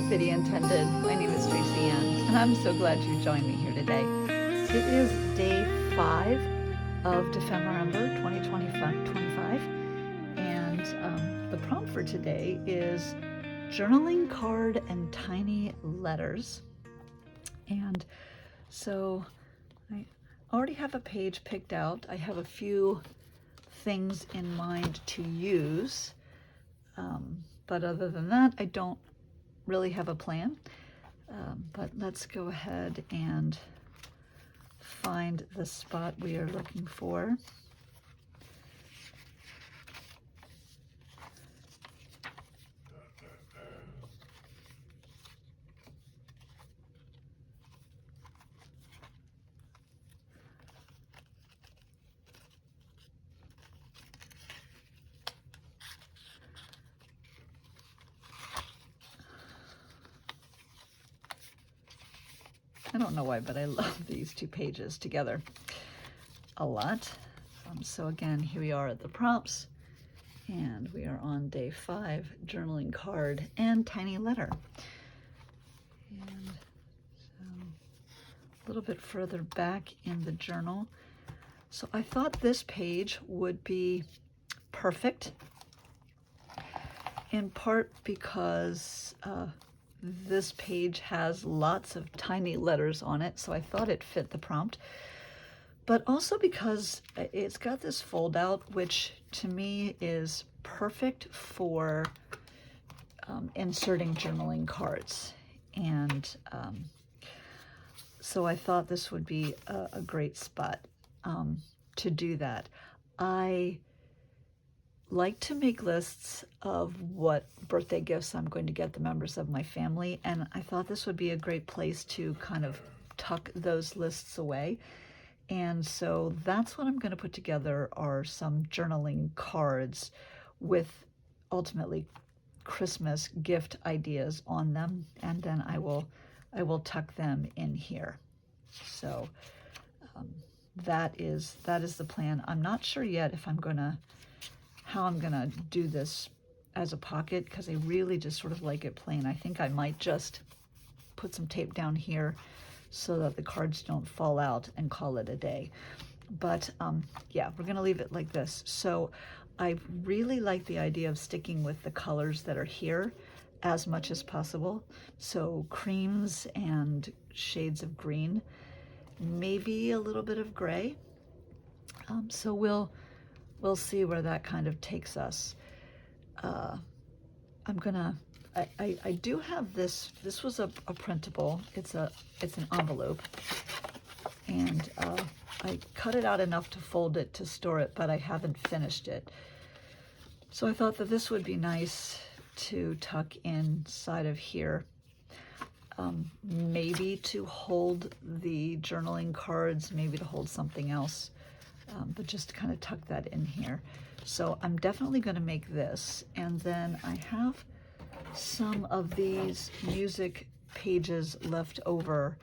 pity intended. My name is Tracy Ann, and I'm so glad you joined me here today. It is day 5 of Dephemerember 2025, and the prompt for today is journaling card and tiny letters. And so I already have a page picked out. I have a few things in mind to use, but other than that, I don't really have a plan. But let's go ahead and find the spot we are looking for. I don't know why, but I love these two pages together a lot. So again, here we are at the prompts, and we are on day 5, journaling card and tiny letter. And so a little bit further back in the journal. So I thought this page would be perfect, in part because this page has lots of tiny letters on it, so I thought it fit the prompt, but also because it's got this fold out, which to me is perfect for inserting journaling cards. And so I thought this would be a great spot to do that. I like to make lists of what birthday gifts I'm going to get the members of my family, and I thought this would be a great place to kind of tuck those lists away. And so that's what I'm going to put together, are some journaling cards with ultimately Christmas gift ideas on them, and then I will tuck them in here. So that is the plan. I'm not sure yet if how I'm gonna do this as a pocket, because I really just sort of like it plain. I think I might just put some tape down here so that the cards don't fall out and call it a day. But yeah, we're gonna leave it like this. So I really like the idea of sticking with the colors that are here as much as possible. So creams and shades of green, maybe a little bit of gray. So we'll see where that kind of takes us. I do have this was a printable. It's an envelope, and I cut it out enough to fold it to store it, but I haven't finished it. So I thought that this would be nice to tuck inside of here, maybe to hold the journaling cards, maybe to hold something else. But just to kind of tuck that in here. So I'm definitely going to make this, and then I have some of these music pages left over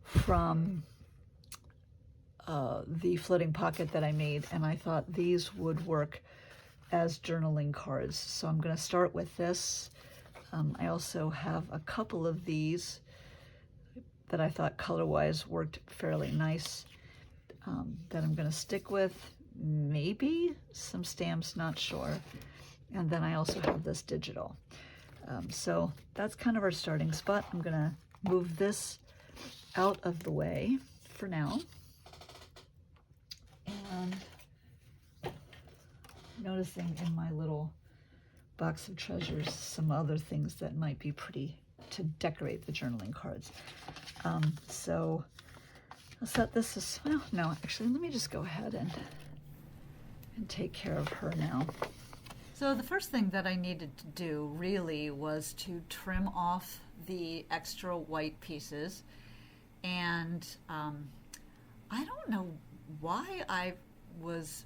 from the floating pocket that I made, and I thought these would work as journaling cards. So I'm going to start with this. I also have a couple of these that I thought color-wise worked fairly nice, that I'm going to stick with, maybe some stamps, not sure. And then I also have this digital. So that's kind of our starting spot. I'm going to move this out of the way for now. And noticing in my little box of treasures some other things that might be pretty to decorate the journaling cards. So I'll set this as, well, no, actually, let me just go ahead and take care of her now. So the first thing that I needed to do really was to trim off the extra white pieces. And I don't know why I was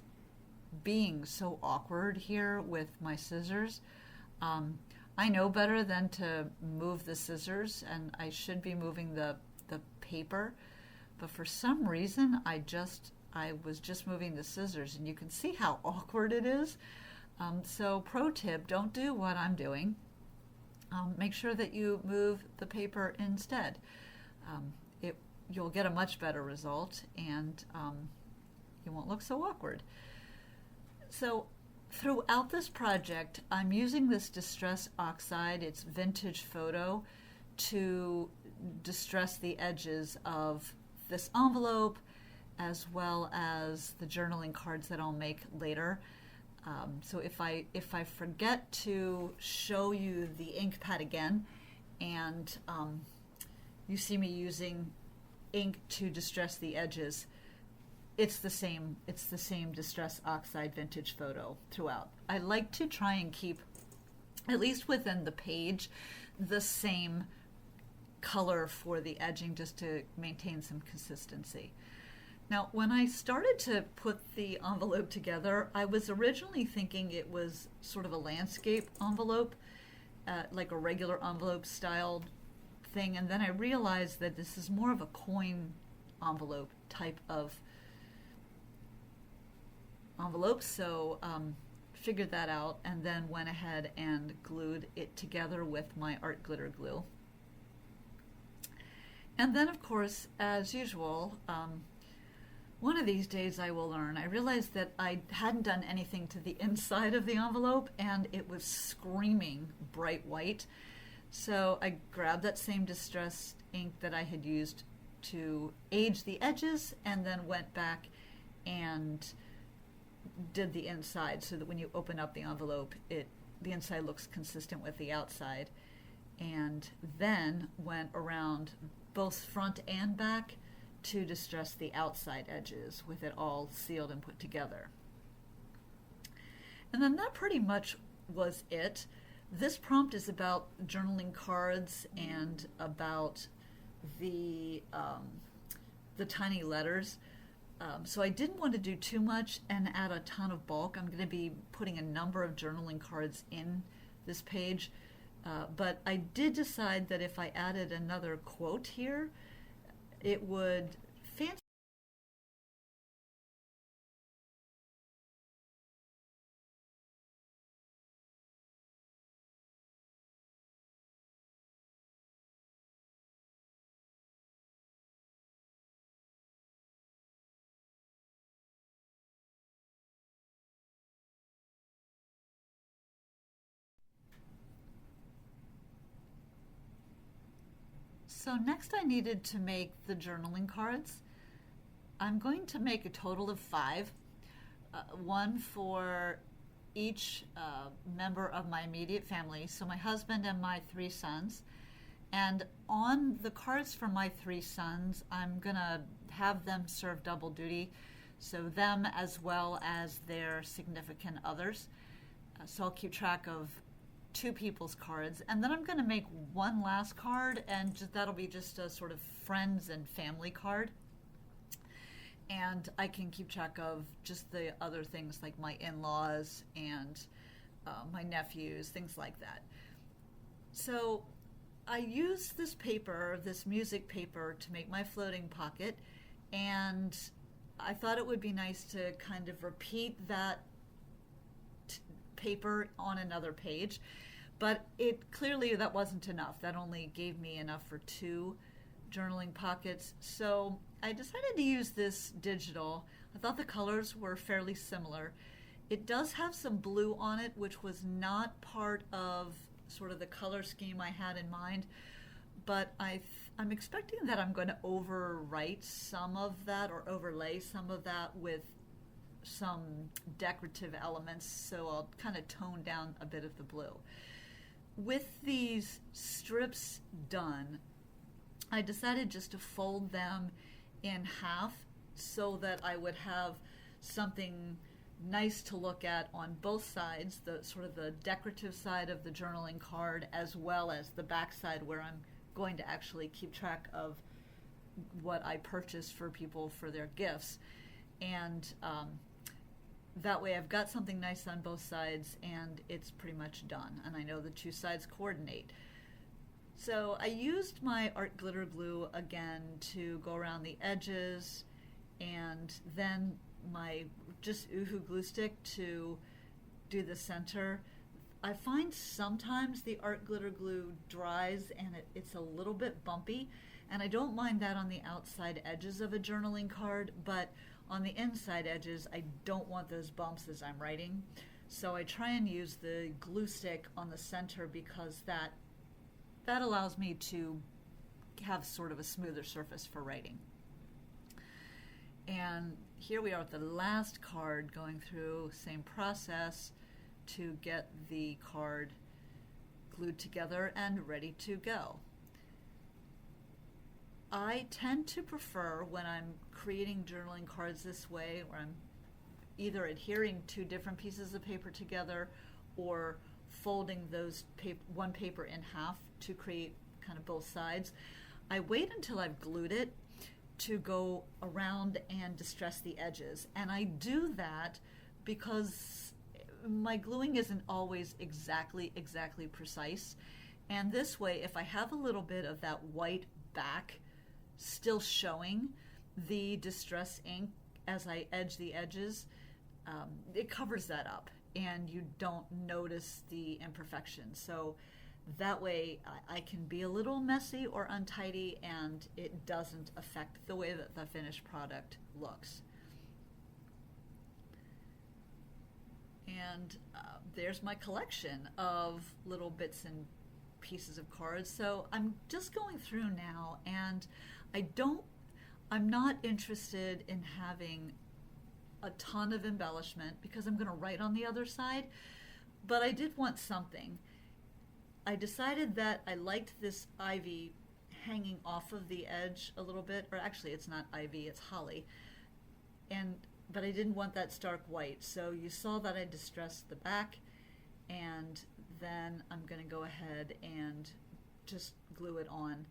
being so awkward here with my scissors. I know better than to move the scissors, and I should be moving the paper. But for some reason, I was just moving the scissors, and you can see how awkward it is. So pro tip, don't do what I'm doing. make sure that you move the paper instead. Um, it, you'll get a much better result, and you won't look so awkward. So throughout this project, I'm using this Distress Oxide, it's vintage photo, to distress the edges of this envelope as well as the journaling cards that I'll make later. So if I forget to show you the ink pad again, and you see me using ink to distress the edges, it's the same Distress Oxide vintage photo throughout. I like to try and keep, at least within the page, the same color for the edging, just to maintain some consistency. Now, when I started to put the envelope together, I was originally thinking it was sort of a landscape envelope, like a regular envelope style thing, and then I realized that this is more of a coin envelope type of envelope, so figured that out, and then went ahead and glued it together with my art glitter glue. And then, of course, as usual, one of these days I will learn. I realized that I hadn't done anything to the inside of the envelope, and it was screaming bright white. So I grabbed that same distressed ink that I had used to age the edges, and then went back and did the inside, so that when you open up the envelope, the inside looks consistent with the outside. And then went around both front and back to distress the outside edges with it all sealed and put together. And then that pretty much was it. This prompt is about journaling cards and about the tiny letters. So I didn't want to do too much and add a ton of bulk. I'm going to be putting a number of journaling cards in this page. But I did decide that if I added another quote here, it would fancy. So next I needed to make the journaling cards. I'm going to make a total of 5, one for each member of my immediate family, so my husband and my 3 sons. And on the cards for my 3 sons, I'm going to have them serve double duty, so them as well as their significant others. So I'll keep track of 2 people's cards, and then I'm going to make one last card, and that'll be just a sort of friends and family card. And I can keep track of just the other things like my in-laws and my nephews, things like that. So I used this paper, this music paper, to make my floating pocket, and I thought it would be nice to kind of repeat that paper on another page, but clearly that wasn't enough. That only gave me enough for 2 journaling pockets, so I decided to use this digital. I thought the colors were fairly similar. It does have some blue on it, which was not part of sort of the color scheme I had in mind, but I'm expecting that I'm going to overwrite some of that, or overlay some of that, with some decorative elements, so I'll kind of tone down a bit of the blue. With these strips done, I decided just to fold them in half so that I would have something nice to look at on both sides, the sort of the decorative side of the journaling card, as well as the back side where I'm going to actually keep track of what I purchased for people for their gifts. And that way I've got something nice on both sides, and it's pretty much done, and I know the 2 sides coordinate. So I used my art glitter glue again to go around the edges, and then my just Uhu glue stick to do the center. I find sometimes the art glitter glue dries and it's a little bit bumpy, and I don't mind that on the outside edges of a journaling card, but on the inside edges, I don't want those bumps as I'm writing. So I try and use the glue stick on the center because that allows me to have sort of a smoother surface for writing. And here we are with the last card, going through same process to get the card glued together and ready to go. I tend to prefer, when I'm creating journaling cards this way, where I'm either adhering two different pieces of paper together or folding those one paper in half to create kind of both sides, I wait until I've glued it to go around and distress the edges. And I do that because my gluing isn't always exactly precise. And this way, if I have a little bit of that white back still showing, the distress ink as I edge the edges, it covers that up and you don't notice the imperfections. So that way I can be a little messy or untidy and it doesn't affect the way that the finished product looks. And there's my collection of little bits and pieces of cards. So I'm just going through now, and I'm not interested in having a ton of embellishment because I'm going to write on the other side, but I did want something. I decided that I liked this ivy hanging off of the edge a little bit, or actually it's not ivy, it's holly, but I didn't want that stark white. So you saw that I distressed the back, and then I'm going to go ahead and just glue it on.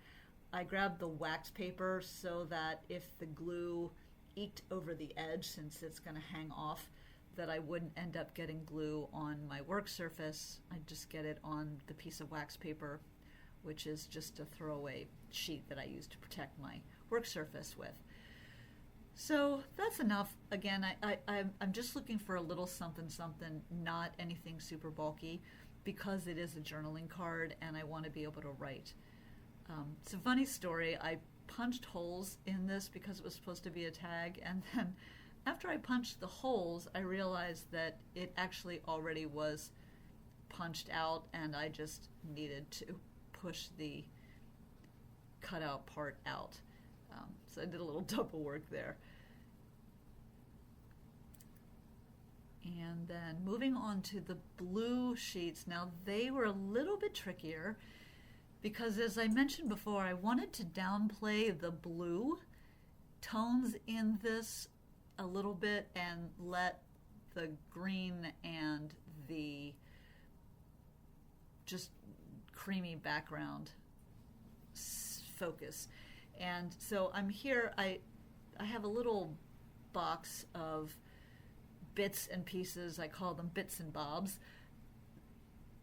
I grabbed the wax paper so that if the glue eked over the edge, since it's going to hang off, that I wouldn't end up getting glue on my work surface. I'd just get it on the piece of wax paper, which is just a throwaway sheet that I use to protect my work surface with. So that's enough. Again, I'm just looking for a little something, not anything super bulky, because it is a journaling card and I want to be able to write. It's a funny story. I punched holes in this because it was supposed to be a tag, and then after I punched the holes, I realized that it actually already was punched out and I just needed to push the cutout part out. So I did a little double work there. And then moving on to the blue sheets. Now they were a little bit trickier because, as I mentioned before, I wanted to downplay the blue tones in this a little bit and let the green and the just creamy background focus. And so I'm here, I have a little box of bits and pieces, I call them bits and bobs,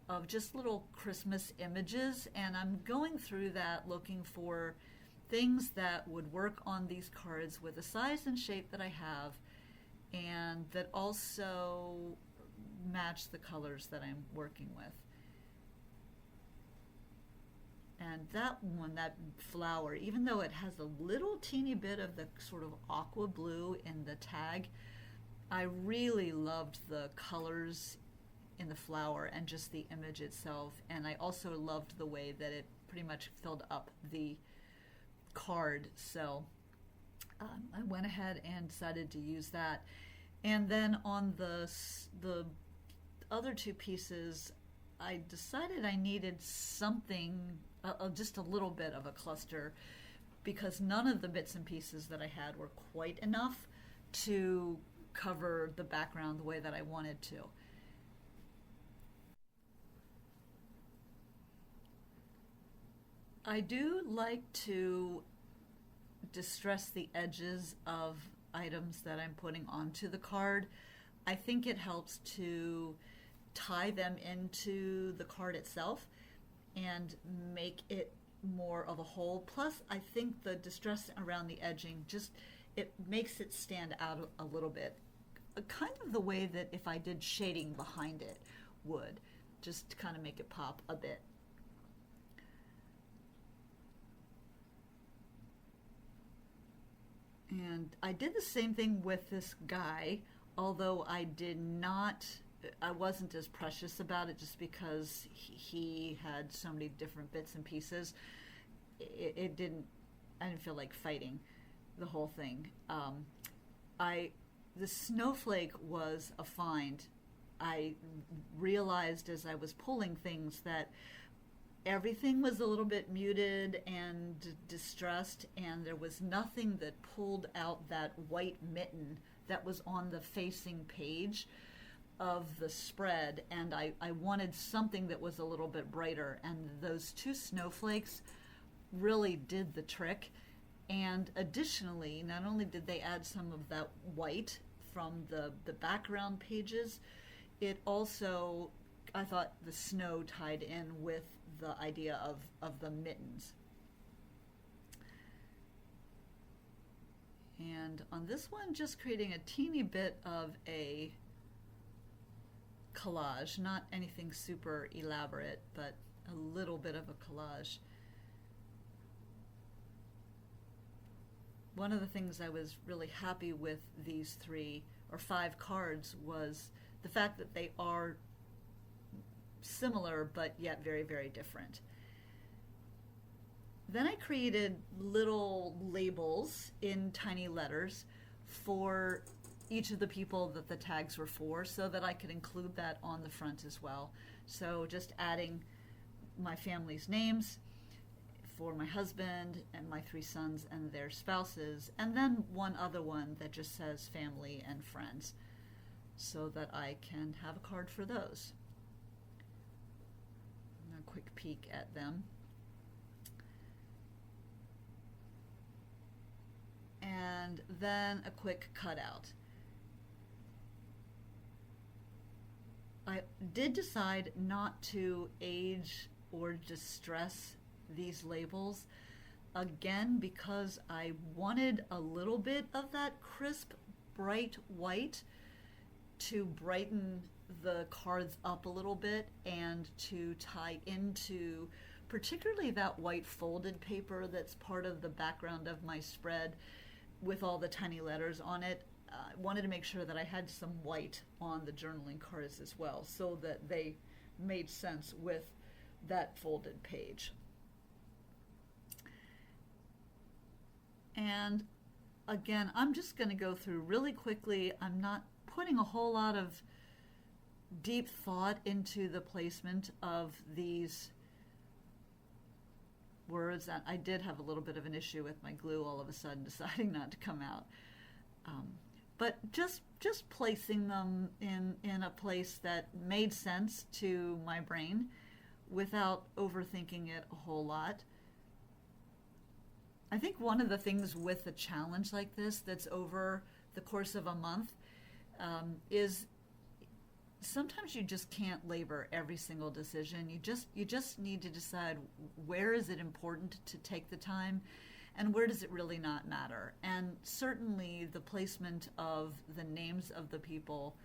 of just little Christmas images, and I'm going through that looking for things that would work on these cards with the size and shape that I have and that also match the colors that I'm working with. And that one, that flower, even though it has a little teeny bit of the sort of aqua blue in the tag, I really loved the colors in the flower and just the image itself. And I also loved the way that it pretty much filled up the card. So I went ahead and decided to use that. And then on the other two pieces, I decided I needed something, just a little bit of a cluster, because none of the bits and pieces that I had were quite enough to cover the background the way that I wanted to. I do like to distress the edges of items that I'm putting onto the card. I think it helps to tie them into the card itself and make it more of a whole. Plus, I think the distress around the edging it makes it stand out a little bit, kind of the way that if I did shading behind it would. just to kind of make it pop a bit. And I did the same thing with this guy, although I wasn't as precious about it just because he had so many different bits and pieces. I didn't feel like fighting the whole thing. The snowflake was a find. I realized as I was pulling things that everything was a little bit muted and distressed, and there was nothing that pulled out that white mitten that was on the facing page of the spread, and I wanted something that was a little bit brighter, and those two snowflakes really did the trick. And additionally, not only did they add some of that white from the background pages, it also, I thought the snow tied in with the idea of the mittens. And on this one, just creating a teeny bit of a collage, not anything super elaborate, but a little bit of a collage. One of the things I was really happy with these 3 or 5 cards was the fact that they are similar but yet very, very different. Then I created little labels in tiny letters for each of the people that the tags were for, so that I could include that on the front as well. So just adding my family's names for my husband and my 3 sons and their spouses, and then one other one that just says family and friends, so that I can have a card for those. A quick peek at them. And then a quick cutout. I did decide not to age or distress these labels, again because I wanted a little bit of that crisp, bright white to brighten the cards up a little bit and to tie into particularly that white folded paper that's part of the background of my spread with all the tiny letters on it. I wanted to make sure that I had some white on the journaling cards as well, so that they made sense with that folded page. And again, I'm just going to go through really quickly. I'm not putting a whole lot of deep thought into the placement of these words. I did have a little bit of an issue with my glue all of a sudden deciding not to come out. But just placing them in a place that made sense to my brain without overthinking it a whole lot. I think one of the things with a challenge like this that's over the course of a month is sometimes you just can't labor every single decision. You just need to decide, where is it important to take the time and where does it really not matter. And certainly the placement of the names of the people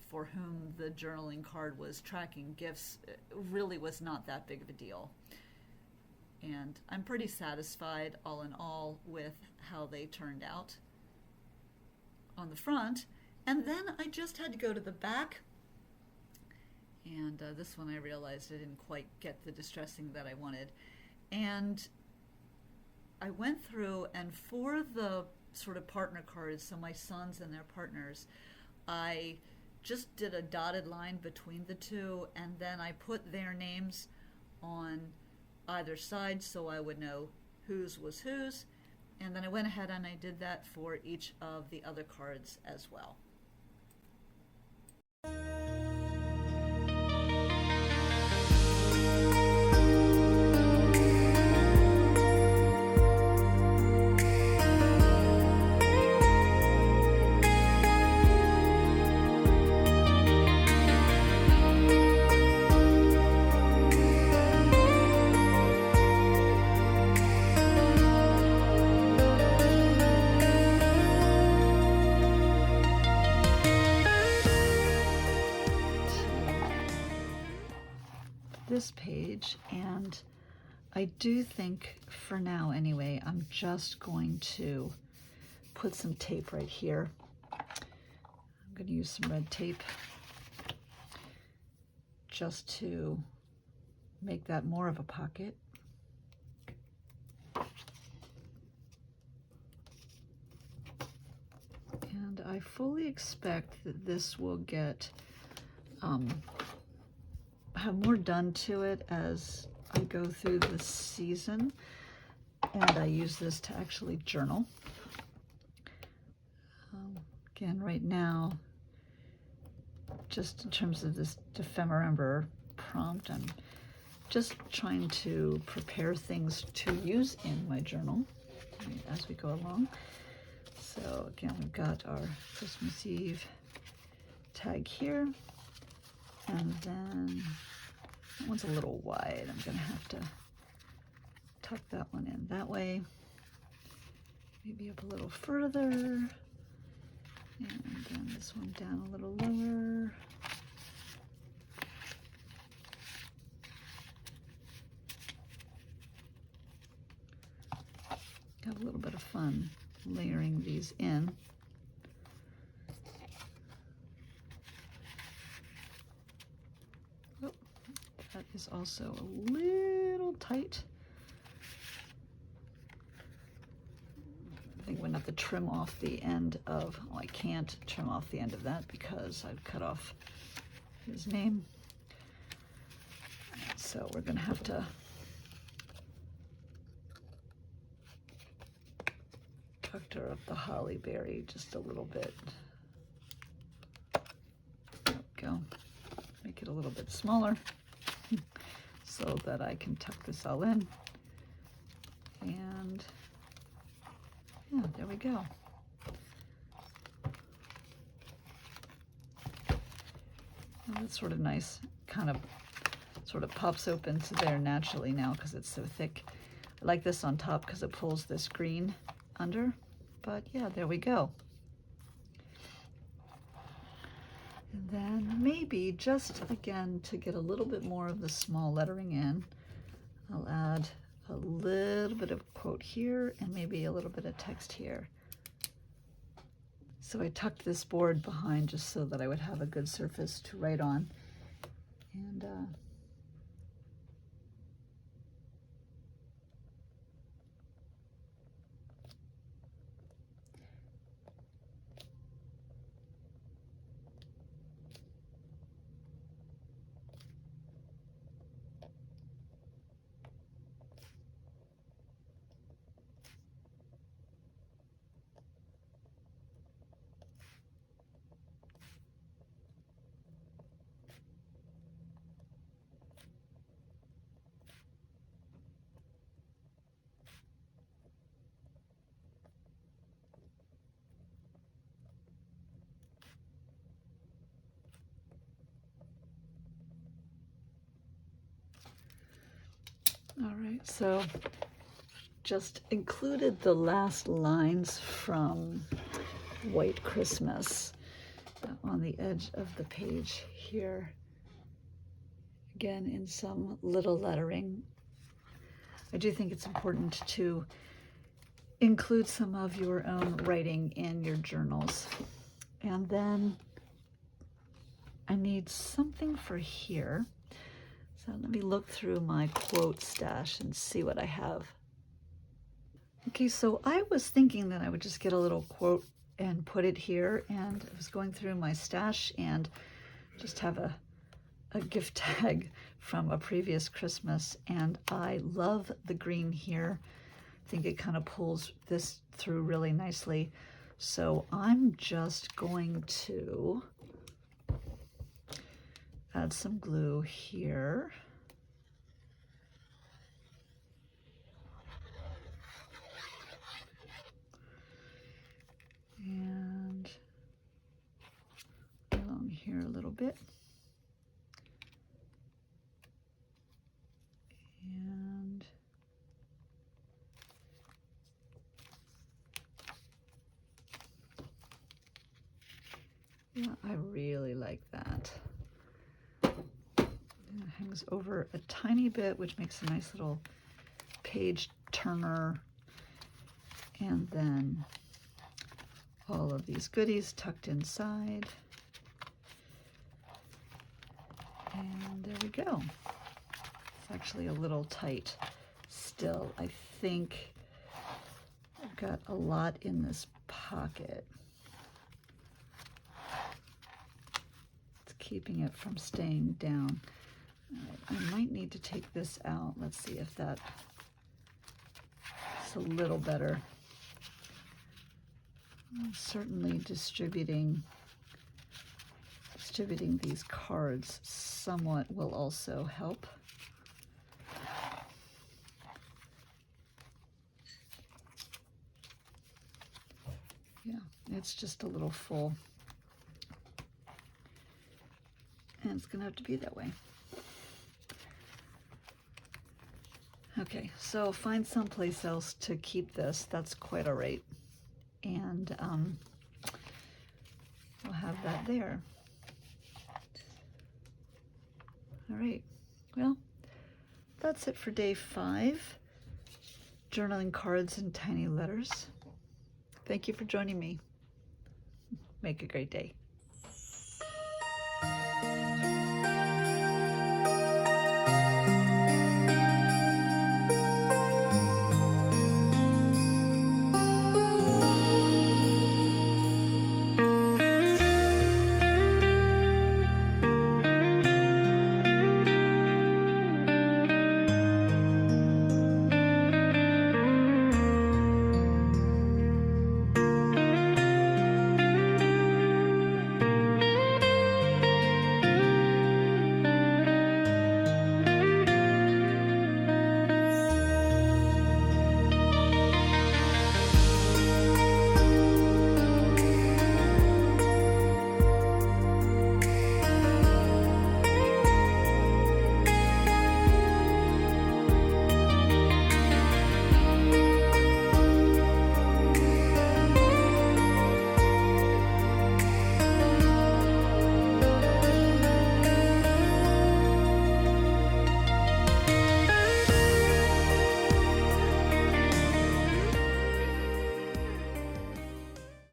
for whom the journaling card was tracking gifts really was not that big of a deal. And I'm pretty satisfied all in all with how they turned out on the front. And then I just had to go to the back. And this one I realized I didn't quite get the distressing that I wanted. And I went through, and for the sort of partner cards, so my sons and their partners, I just did a dotted line between the two, and then I put their names on either side so I would know whose was whose. And then I went ahead and I did that for each of the other cards as well. this page, and I do think, for now anyway, I'm just going to put some tape right here. I'm going to use some red tape just to make that more of a pocket. And I fully expect that this will get have more done to it as I go through the season, and I use this to actually journal. Again, right now, just in terms of this Dephemerember prompt, I'm just trying to prepare things to use in my journal as we go along. So again, we've got our Christmas Eve tag here, and then that one's a little wide. I'm going to have to tuck that one in that way, maybe up a little further, and then this one down a little lower. Have a little bit of fun layering these in. Oh, that is also a little tight. I think we're going to have to trim off the end of, well, I can't trim off the end of that because I've cut off his name. So we're going to have to pucker up the holly berry just a little bit. There we go. Make it a little bit smaller so that I can tuck this all in. And yeah, there we go. Oh, that's sort of nice. Kind of sort of pops open to there naturally now because it's so thick. I like this on top because it pulls this green under. But yeah, there we go. And then maybe just again to get a little bit more of the small lettering in, I'll add a little bit of quote here and maybe a little bit of text here. So I tucked this board behind just so that I would have a good surface to write on. And all right, so just included the last lines from White Christmas on the edge of the page here. Again, in some little lettering. I do think it's important to include some of your own writing in your journals. And then I need something for here. So let me look through my quote stash and see what I have. Okay, so I was thinking that I would just get a little quote and put it here, and I was going through my stash and just have a gift tag from a previous Christmas, and I love the green here. I think it kind of pulls this through really nicely. So I'm just going to add some glue here. And along here a little bit. And yeah, I really like that. hangs over a tiny bit, which makes a nice little page turner. And then all of these goodies tucked inside. And there we go. It's actually a little tight still. I think I've got a lot in this pocket. It's keeping it from staying down. All right, I might need to take this out. Let's see if that's a little better. Certainly distributing these cards somewhat will also help. Yeah, it's just a little full. And it's gonna have to be that way. Okay, so find someplace else to keep this. That's quite all right. And we'll have that there. All right, well, that's it for day 5. Journaling cards in tiny letters. Thank you for joining me. Make a great day.